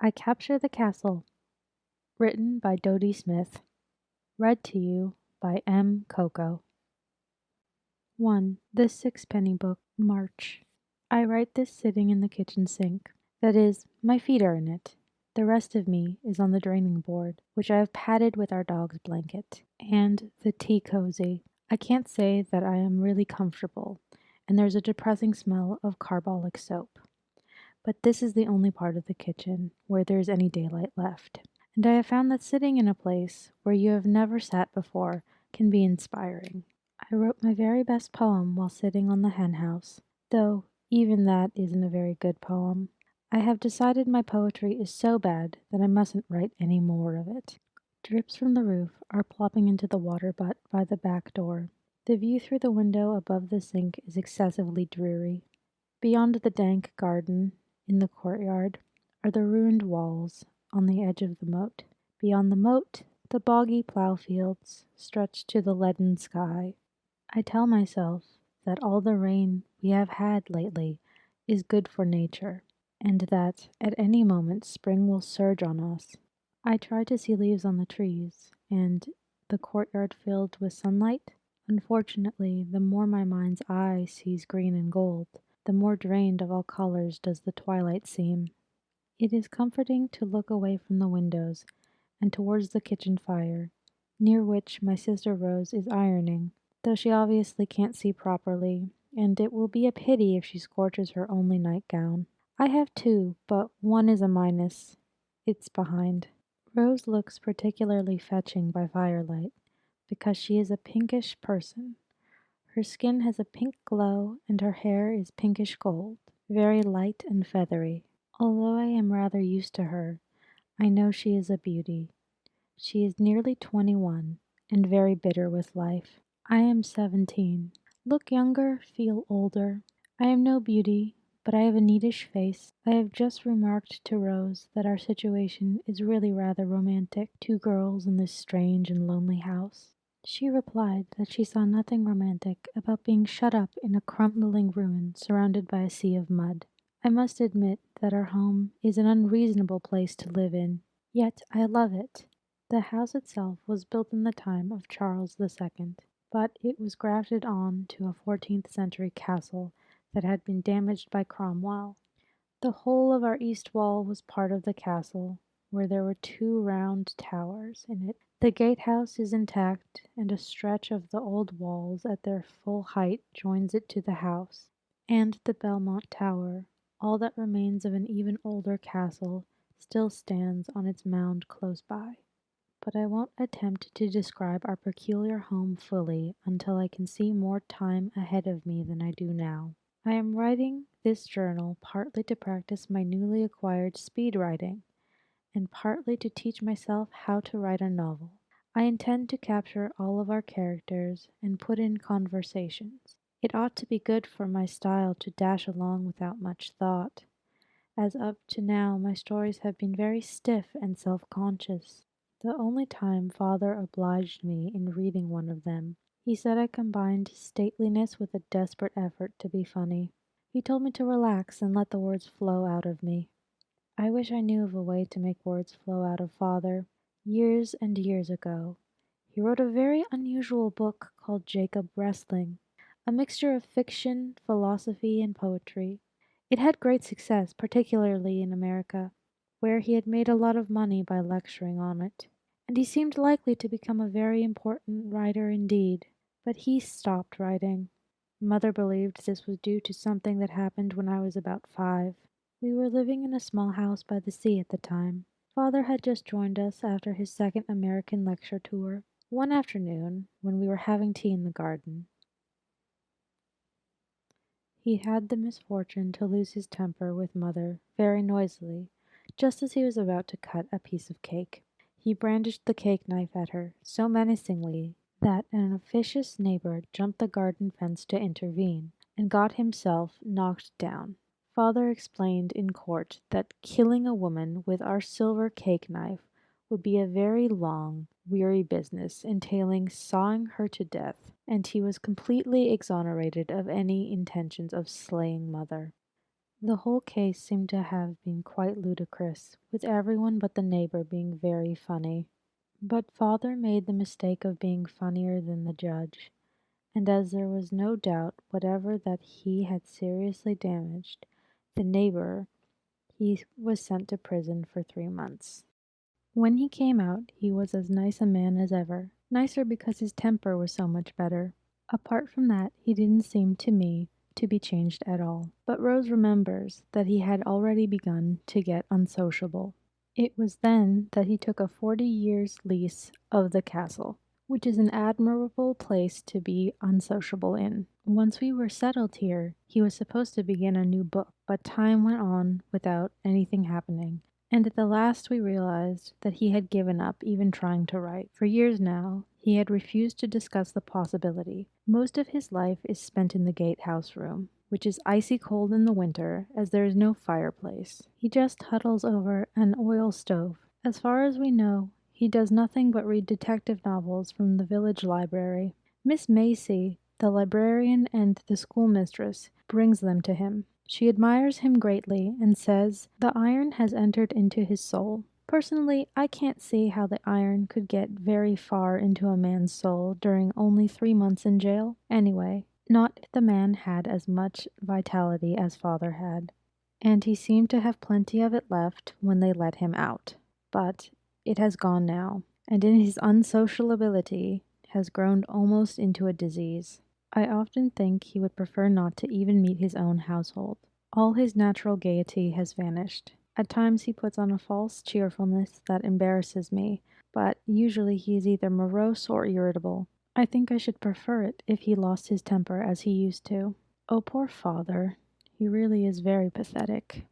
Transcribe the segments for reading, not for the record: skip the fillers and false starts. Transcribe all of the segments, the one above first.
I Capture the Castle, written by Dodie Smith, read to you by M. Coco. 1. The Sixpenny Book, March. I write this sitting in the kitchen sink. That is, my feet are in it. The rest of me is on the draining board, which I have padded with our dog's blanket, and the tea cozy. I can't say that I am really comfortable, and there's a depressing smell of carbolic soap. But this is the only part of the kitchen where there is any daylight left, and I have found that sitting in a place where you have never sat before can be inspiring. I wrote my very best poem while sitting on the henhouse, though even that isn't a very good poem. I have decided my poetry is so bad that I mustn't write any more of it. Drips from the roof are plopping into the water butt by the back door. The view through the window above the sink is excessively dreary. Beyond the dank garden, in the courtyard, are the ruined walls on the edge of the moat. Beyond the moat, the boggy plough fields stretch to the leaden sky. I tell myself that all the rain we have had lately is good for nature, and that at any moment spring will surge on us. I try to see leaves on the trees, and the courtyard filled with sunlight. Unfortunately, the more my mind's eye sees green and gold, the more drained of all colors does the twilight seem. It is comforting to look away from the windows and towards the kitchen fire, near which my sister Rose is ironing, though she obviously can't see properly, and it will be a pity if she scorches her only nightgown. I have two, but one is a minus. It's behind. Rose looks particularly fetching by firelight, because she is a pinkish person. Her skin has a pink glow, and her hair is pinkish gold, very light and feathery. Although I am rather used to her, I know she is a beauty. She is nearly 21, and very bitter with life. I am 17. Look younger, feel older. I am no beauty, but I have a neatish face. I have just remarked to Rose that our situation is really rather romantic, two girls in this strange and lonely house. She replied that she saw nothing romantic about being shut up in a crumbling ruin surrounded by a sea of mud. I must admit that our home is an unreasonable place to live in, yet I love it. The house itself was built in the time of Charles II, but it was grafted on to a 14th century castle that had been damaged by Cromwell. The whole of our east wall was part of the castle, where there were two round towers in it. The gatehouse is intact, and a stretch of the old walls at their full height joins it to the house. And the Belmont Tower, all that remains of an even older castle, still stands on its mound close by. But I won't attempt to describe our peculiar home fully until I can see more time ahead of me than I do now. I am writing this journal partly to practice my newly acquired speed writing, and partly to teach myself how to write a novel. I intend to capture all of our characters and put in conversations. It ought to be good for my style to dash along without much thought, as up to now my stories have been very stiff and self-conscious. The only time Father obliged me in reading one of them, he said I combined stateliness with a desperate effort to be funny. He told me to relax and let the words flow out of me. I wish I knew of a way to make words flow out of Father. Years and years ago, he wrote a very unusual book called Jacob Wrestling, a mixture of fiction, philosophy, and poetry. It had great success, particularly in America, where he had made a lot of money by lecturing on it, and he seemed likely to become a very important writer indeed. But he stopped writing. Mother believed this was due to something that happened when I was about 5. We were living in a small house by the sea at the time. Father had just joined us after his second American lecture tour. One afternoon, when we were having tea in the garden, he had the misfortune to lose his temper with Mother very noisily, just as he was about to cut a piece of cake. He brandished the cake knife at her so menacingly that an officious neighbor jumped the garden fence to intervene, and got himself knocked down. Father explained in court that killing a woman with our silver cake knife would be a very long, weary business entailing sawing her to death, and he was completely exonerated of any intentions of slaying Mother. The whole case seemed to have been quite ludicrous, with everyone but the neighbor being very funny. But father made the mistake of being funnier than the judge, and as there was no doubt whatever that he had seriously damaged the neighbor, he was sent to prison for 3 months. When he came out, he was as nice a man as ever, nicer because his temper was so much better. Apart from that, he didn't seem to me to be changed at all. But Rose remembers that he had already begun to get unsociable. It was then that he took a 40 years lease of the castle, which is an admirable place to be unsociable in. Once we were settled here, he was supposed to begin a new book, but time went on without anything happening, and at the last we realized that he had given up even trying to write. For years now, he had refused to discuss the possibility. Most of his life is spent in the gatehouse room, which is icy cold in the winter as there is no fireplace. He just huddles over an oil stove. As far as we know, he does nothing but read detective novels from the village library. Miss Macy, the librarian and the schoolmistress, brings them to him. She admires him greatly and says the iron has entered into his soul. Personally, I can't see how the iron could get very far into a man's soul during only 3 months in jail. Anyway, not if the man had as much vitality as father had. And he seemed to have plenty of it left when they let him out. But it has gone now, and in his unsociability has grown almost into a disease. I often think he would prefer not to even meet his own household. All his natural gaiety has vanished. At times he puts on a false cheerfulness that embarrasses me, but usually he is either morose or irritable. I think I should prefer it if he lost his temper as he used to. Oh, poor father. He really is very pathetic.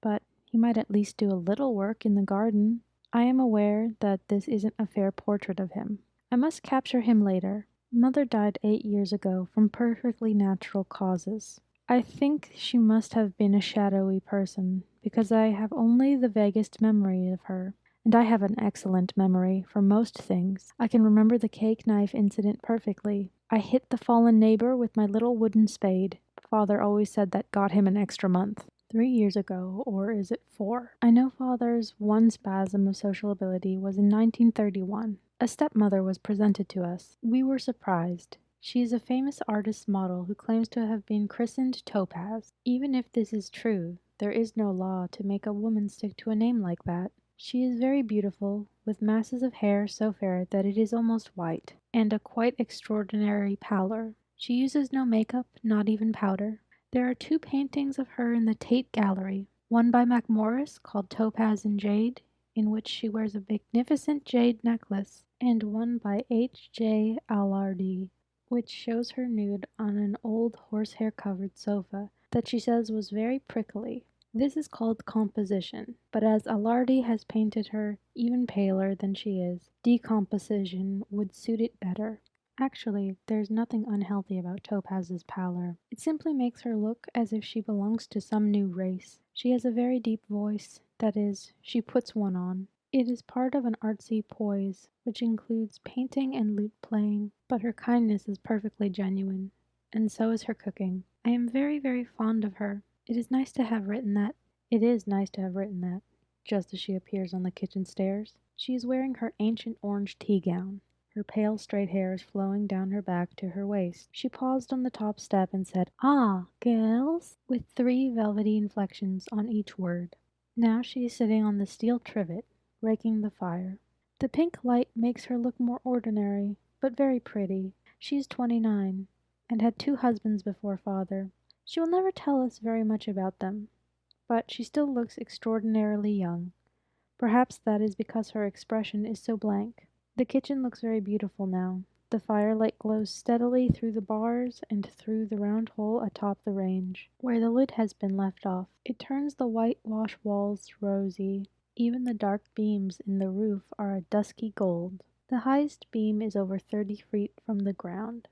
But he might at least do a little work in the garden. I am aware that this isn't a fair portrait of him. I must capture him later. Mother died 8 years ago from perfectly natural causes. I think she must have been a shadowy person, because I have only the vaguest memory of her. And I have an excellent memory for most things. I can remember the cake knife incident perfectly. I hit the fallen neighbor with my little wooden spade. Father always said that got him an extra month. 3 years ago, or is it 4? I know father's one spasm of social ability was in 1931. A stepmother was presented to us. We were surprised. She is a famous artist's model who claims to have been christened Topaz. Even if this is true, there is no law to make a woman stick to a name like that. She is very beautiful, with masses of hair so fair that it is almost white, and a quite extraordinary pallor. She uses no makeup, not even powder. There are 2 paintings of her in the Tate Gallery, one by MacMorris called Topaz in Jade, in which she wears a magnificent jade necklace, and one by H. J. Allardy, which shows her nude on an old horsehair covered sofa that she says was very prickly. This is called composition, but as Allardy has painted her even paler than she is, decomposition would suit it better. Actually, there's nothing unhealthy about Topaz's pallor. It simply makes her look as if she belongs to some new race. She has a very deep voice, that is, she puts one on. It is part of an artsy poise, which includes painting and lute playing, but her kindness is perfectly genuine, and so is her cooking. I am very, very fond of her. It is nice to have written that. It is nice to have written that, just as she appears on the kitchen stairs. She is wearing her ancient orange tea gown. Her pale straight hair is flowing down her back to her waist. She paused on the top step and said, "Ah, girls," with 3 velvety inflections on each word. Now she is sitting on the steel trivet, raking the fire. The pink light makes her look more ordinary, but very pretty. She is 29, and had 2 husbands before father. She will never tell us very much about them, but she still looks extraordinarily young. Perhaps that is because her expression is so blank. The kitchen looks very beautiful now. The firelight glows steadily through the bars and through the round hole atop the range, where the lid has been left off. It turns the whitewash walls rosy. Even the dark beams in the roof are a dusky gold. The highest beam is over 30 feet from the ground.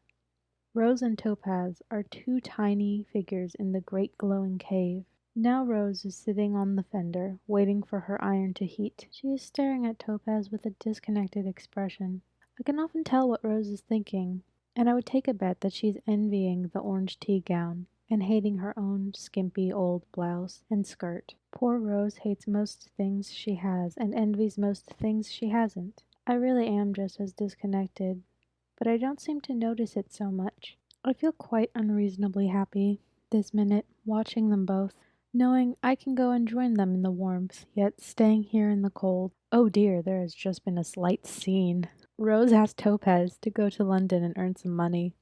Rose and Topaz are 2 tiny figures in the great glowing cave. Now Rose is sitting on the fender, waiting for her iron to heat. She is staring at Topaz with a disconnected expression. I can often tell what Rose is thinking, and I would take a bet that she is envying the orange tea gown, and hating her own skimpy old blouse and skirt. Poor Rose hates most things she has and envies most things she hasn't. I really am just as disconnected, but I don't seem to notice it so much. I feel quite unreasonably happy this minute watching them both, knowing I can go and join them in the warmth, yet staying here in the cold. Oh dear, there has just been a slight scene. Rose asked Topaz to go to London and earn some money.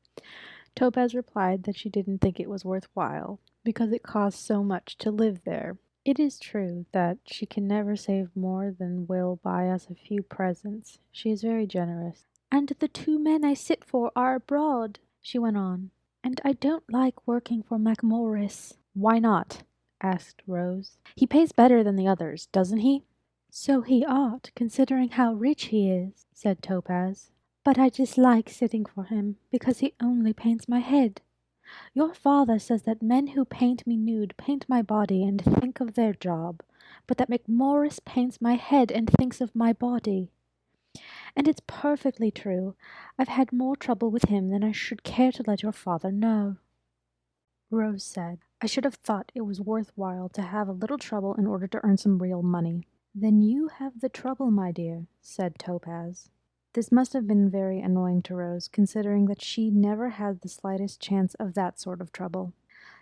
Topaz replied that she didn't think it was worthwhile, because it cost so much to live there. It is true that she can never save more than will buy us a few presents. She is very generous. And the 2 men I sit for are abroad, she went on, and I don't like working for Macmorris. Why not? Asked Rose. He pays better than the others, doesn't he? So he ought, considering how rich he is, said Topaz. But I dislike sitting for him, because he only paints my head. Your father says that men who paint me nude paint my body and think of their job, but that Macmorris paints my head and thinks of my body. And it's perfectly true. I've had more trouble with him than I should care to let your father know. Rose said, I should have thought it was worthwhile to have a little trouble in order to earn some real money. Then you have the trouble, my dear, said Topaz. This must have been very annoying to Rose, considering that she never had the slightest chance of that sort of trouble.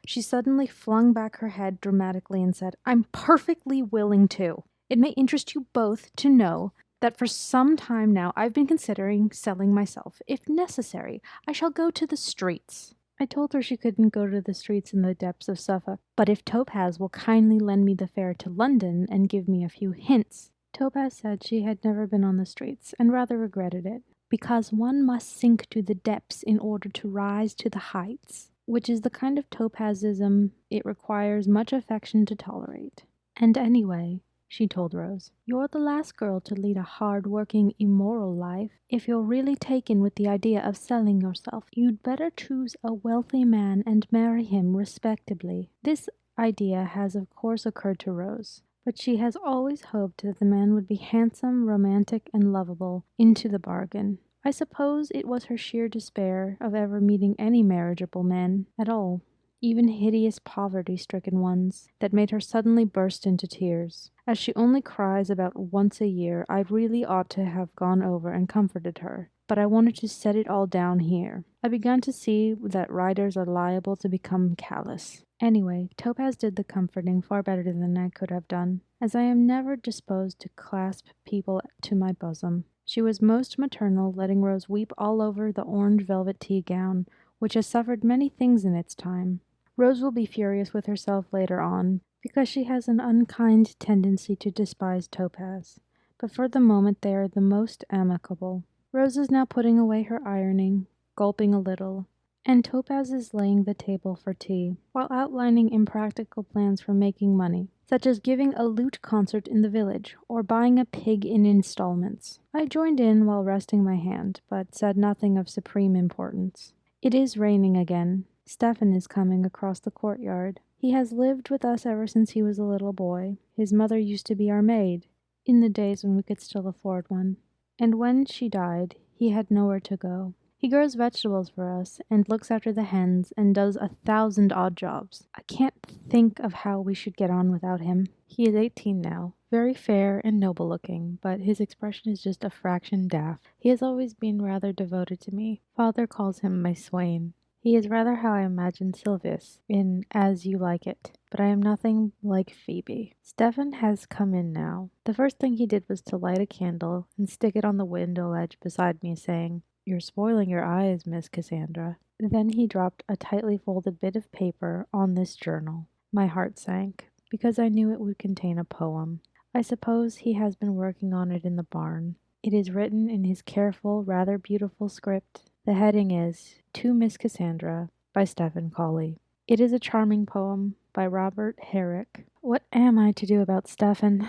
She suddenly flung back her head dramatically and said, I'm perfectly willing to. It may interest you both to know that for some time now I've been considering selling myself. If necessary, I shall go to the streets. I told her she couldn't go to the streets in the depths of Suffolk, but if Topaz will kindly lend me the fare to London and give me a few hints. Topaz said she had never been on the streets, and rather regretted it, because one must sink to the depths in order to rise to the heights, which is the kind of Topazism it requires much affection to tolerate. And anyway, she told Rose, you're the last girl to lead a hard-working, immoral life. If you're really taken with the idea of selling yourself, you'd better choose a wealthy man and marry him respectably. This idea has of course occurred to Rose, but she has always hoped that the man would be handsome, romantic, and lovable into the bargain. I suppose it was her sheer despair of ever meeting any marriageable men at all, even hideous poverty-stricken ones, that made her suddenly burst into tears. As she only cries about once a year, I really ought to have gone over and comforted her, but I wanted to set it all down here. I began to see that writers are liable to become callous. Anyway, Topaz did the comforting far better than I could have done, as I am never disposed to clasp people to my bosom. She was most maternal, letting Rose weep all over the orange velvet tea gown, which has suffered many things in its time. Rose will be furious with herself later on, because she has an unkind tendency to despise Topaz, but for the moment they are the most amicable. Rose is now putting away her ironing, gulping a little, and Topaz is laying the table for tea, while outlining impractical plans for making money, such as giving a lute concert in the village, or buying a pig in installments. I joined in while resting my hand, but said nothing of supreme importance. It is raining again. Stephen is coming across the courtyard. He has lived with us ever since he was a little boy. His mother used to be our maid, in the days when we could still afford one. And when she died, he had nowhere to go. He grows vegetables for us, and looks after the hens, and does 1,000 odd jobs. I can't think of how we should get on without him. He is 18 now, very fair and noble looking, but his expression is just a fraction daft. He has always been rather devoted to me. Father calls him my swain. He is rather how I imagine Sylvius in As You Like It, but I am nothing like Phoebe. Stephen has come in now. The first thing he did was to light a candle and stick it on the window ledge beside me, saying, You're spoiling your eyes, Miss Cassandra. Then he dropped a tightly folded bit of paper on this journal. My heart sank, because I knew it would contain a poem. I suppose he has been working on it in the barn. It is written in his careful, rather beautiful script. The heading is To Miss Cassandra by Stephen Colley. It is a charming poem by Robert Herrick. What am I to do about Stephen?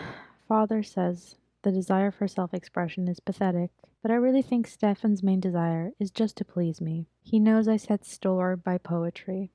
Father says the desire for self-expression is pathetic, but I really think Stephen's main desire is just to please me. He knows I set store by poetry.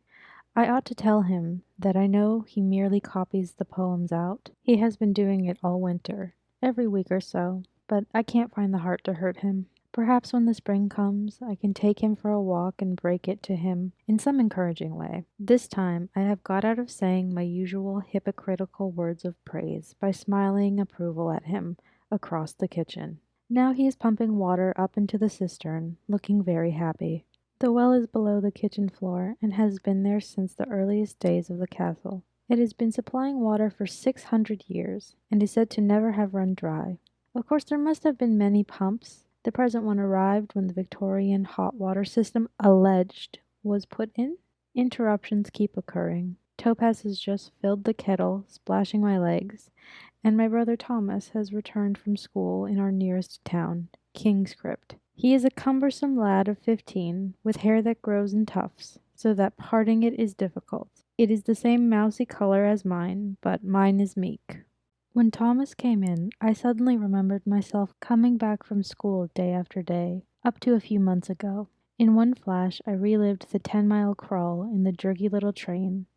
I ought to tell him that I know he merely copies the poems out. He has been doing it all winter, every week or so, but I can't find the heart to hurt him. Perhaps when the spring comes, I can take him for a walk and break it to him in some encouraging way. This time, I have got out of saying my usual hypocritical words of praise by smiling approval at him across the kitchen. Now he is pumping water up into the cistern, looking very happy. The well is below the kitchen floor and has been there since the earliest days of the castle. It has been supplying water for 600 years and is said to never have run dry. Of course, there must have been many pumps. The present one arrived when the Victorian hot water system, alleged, was put in. Interruptions keep occurring. Topaz has just filled the kettle, splashing my legs, and my brother Thomas has returned from school in our nearest town, Kingscrypt. He is a cumbersome lad of 15, with hair that grows in tufts, so that parting it is difficult. It is the same mousy color as mine, but mine is meek. When Thomas came in, I suddenly remembered myself coming back from school day after day, up to a few months ago. In one flash, I relived the 10-mile crawl in the jerky little train,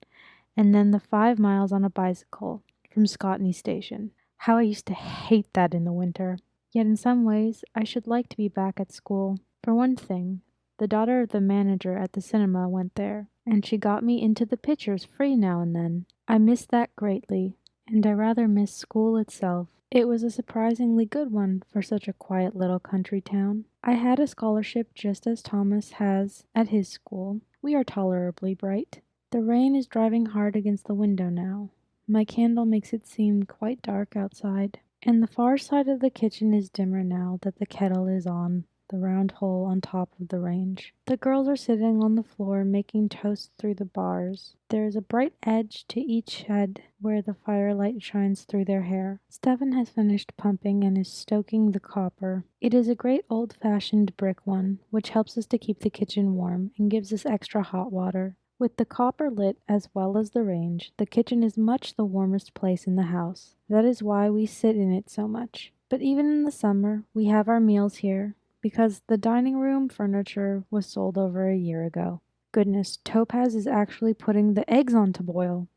and then the 5 miles on a bicycle from Scotney Station. How I used to hate that in the winter. Yet in some ways, I should like to be back at school. For one thing, the daughter of the manager at the cinema went there, and she got me into the pictures free now and then. I miss that greatly, and I rather miss school itself. It was a surprisingly good one for such a quiet little country town. I had a scholarship just as Thomas has at his school. We are tolerably bright. The rain is driving hard against the window now. My candle makes it seem quite dark outside, and the far side of the kitchen is dimmer now that the kettle is on the round hole on top of the range. The girls are sitting on the floor making toast through the bars. There is a bright edge to each head where the firelight shines through their hair. Stephen has finished pumping and is stoking the copper. It is a great old-fashioned brick one, which helps us to keep the kitchen warm and gives us extra hot water. With the copper lit as well as the range, the kitchen is much the warmest place in the house. That is why we sit in it so much. But even in the summer, we have our meals here, because the dining room furniture was sold over a year ago. Goodness, Topaz is actually putting the eggs on to boil.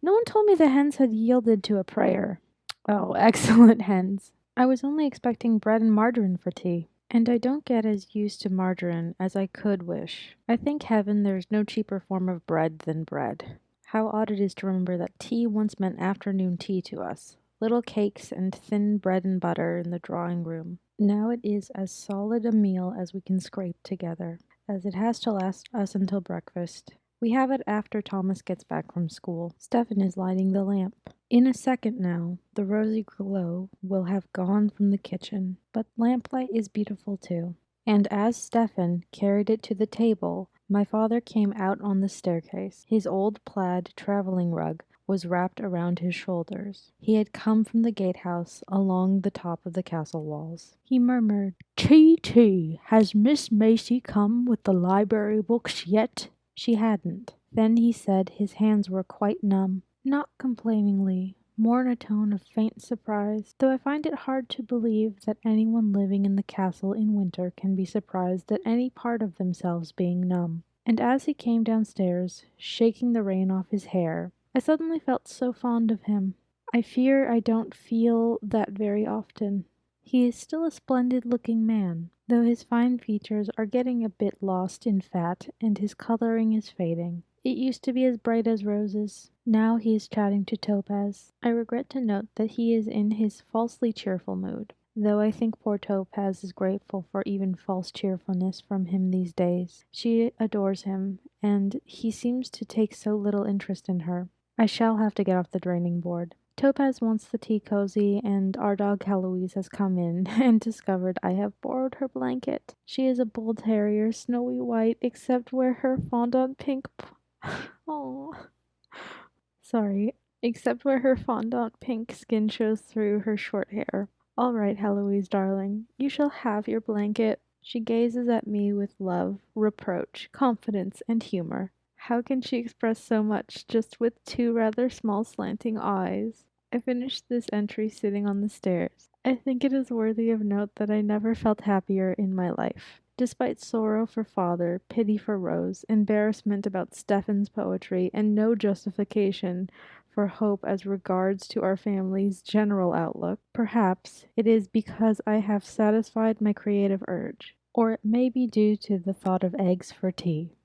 No one told me the hens had yielded to a prayer. Oh, excellent hens. I was only expecting bread and margarine for tea. And I don't get as used to margarine as I could wish. I thank heaven there's no cheaper form of bread than bread. How odd it is to remember that tea once meant afternoon tea to us. Little cakes and thin bread and butter in the drawing room. Now it is as solid a meal as we can scrape together, as it has to last us until breakfast. We have it after Thomas gets back from school. Stephen is lighting the lamp. In a second now, the rosy glow will have gone from the kitchen, but lamplight is beautiful too. And as Stephen carried it to the table, my father came out on the staircase. His old plaid traveling rug was wrapped around his shoulders. He had come from the gatehouse along the top of the castle walls. He murmured, "Tea, has Miss Macy come with the library books yet?" She hadn't. Then he said his hands were quite numb, not complainingly, more in a tone of faint surprise, though I find it hard to believe that anyone living in the castle in winter can be surprised at any part of themselves being numb. And as he came downstairs, shaking the rain off his hair, I suddenly felt so fond of him. I fear I don't feel that very often. He is still a splendid-looking man, though his fine features are getting a bit lost in fat and his coloring is fading. It used to be as bright as roses. Now he is chatting to Topaz. I regret to note that he is in his falsely cheerful mood, though I think poor Topaz is grateful for even false cheerfulness from him these days. She adores him, and he seems to take so little interest in her. I shall have to get off the draining board. Topaz wants the tea cozy, and our dog Heloise has come in and discovered I have borrowed her blanket. She is a bull terrier, snowy white, except where her fondant pink oh, sorry. Except where her fondant pink skin shows through her short hair. All right, Heloise, darling, you shall have your blanket. She gazes at me with love, reproach, confidence, and humor. How can she express so much just with two rather small slanting eyes? I finished this entry sitting on the stairs. I think it is worthy of note that I never felt happier in my life. Despite sorrow for father, pity for Rose, embarrassment about Stephen's poetry, and no justification for hope as regards to our family's general outlook. Perhaps it is because I have satisfied my creative urge, or it may be due to the thought of eggs for tea.